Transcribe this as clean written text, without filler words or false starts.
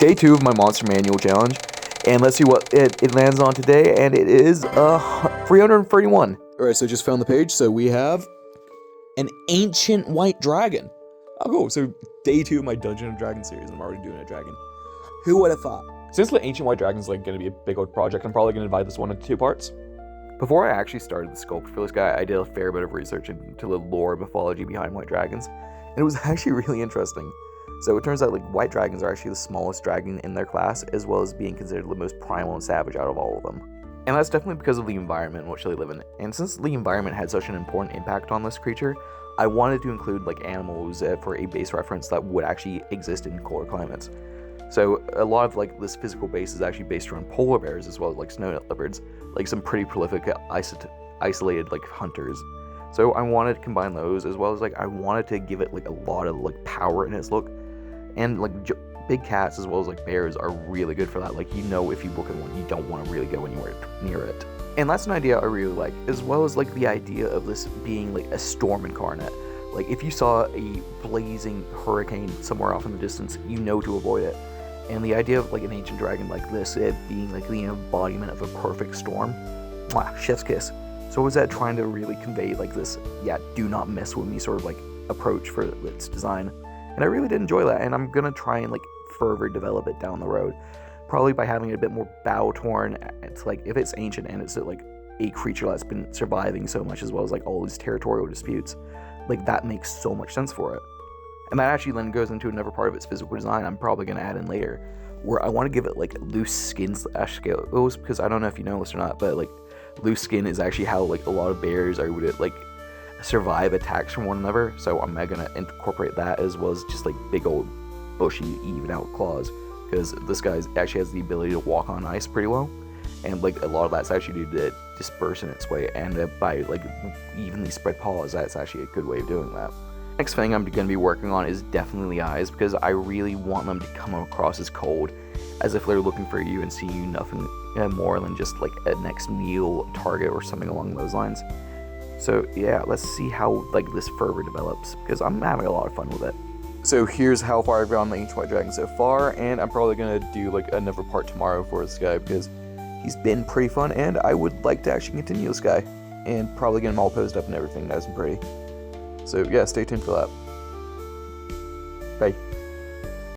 day 2 of my Monster Manual challenge, and let's see what it lands on today, and it is 331. Alright, so just found the page, so we have an ancient white dragon. Oh, cool. So day 2 of my Dungeon of Dragons series, I'm already doing a dragon. Who would have thought? Since the ancient white dragon is like going to be a big old project, I'm probably going to divide this one into 2 parts. Before I actually started the sculpt for this guy, I did a fair bit of research into the lore and mythology behind white dragons, and it was actually really interesting. So it turns out like white dragons are actually the smallest dragon in their class, as well as being considered the most primal and savage out of all of them. And that's definitely because of the environment in which they live in. And since the environment had such an important impact on this creature, I wanted to include like animals for a base reference that would actually exist in colder climates. So a lot of like this physical base is actually based around polar bears as well as like snow leopards, like some pretty prolific isolated like hunters. So I wanted to combine those, as well as like I wanted to give it like a lot of like power in its look. And like big cats as well as like bears are really good for that. Like, you know, if you look at one, you don't want to really go anywhere near it. And that's an idea I really like, as well as like the idea of this being like a storm incarnate. Like if you saw a blazing hurricane somewhere off in the distance, you know to avoid it. And the idea of like an ancient dragon like this, it being like the embodiment of a perfect storm, mwah, chef's kiss. So was that trying to really convey like this, yeah, do not mess with me sort of like approach for its design. And I really did enjoy that, and I'm gonna try and like further develop it down the road, probably by having it a bit more bow torn. It's like if it's ancient and it's like a creature that's been surviving so much, as well as like all these territorial disputes, like that makes so much sense for it. And that actually then goes into another part of its physical design I'm probably gonna add in later, where I want to give it like loose skin slash scales, because I don't know if you know this or not, but like loose skin is actually how like a lot of bears are would like survive attacks from one another. So I'm gonna incorporate that, as well as just like big old bushy even out claws, because this guy actually has the ability to walk on ice pretty well, and like a lot of that's actually due to disperse in its way, and by like evenly spread paws, that's actually a good way of doing that. Next thing I'm going to be working on is definitely the eyes, because I really want them to come across as cold, as if they're looking for you and seeing you nothing more than just like a next meal target or something along those lines. So yeah, let's see how like this further develops, because I'm having a lot of fun with it. So here's how far I've gone on the ancient white dragon so far, and I'm probably going to do like another part tomorrow for this guy, because he's been pretty fun, and I would like to actually continue this guy, and probably get him all posed up and everything nice and pretty. So yeah, stay tuned for that. Bye.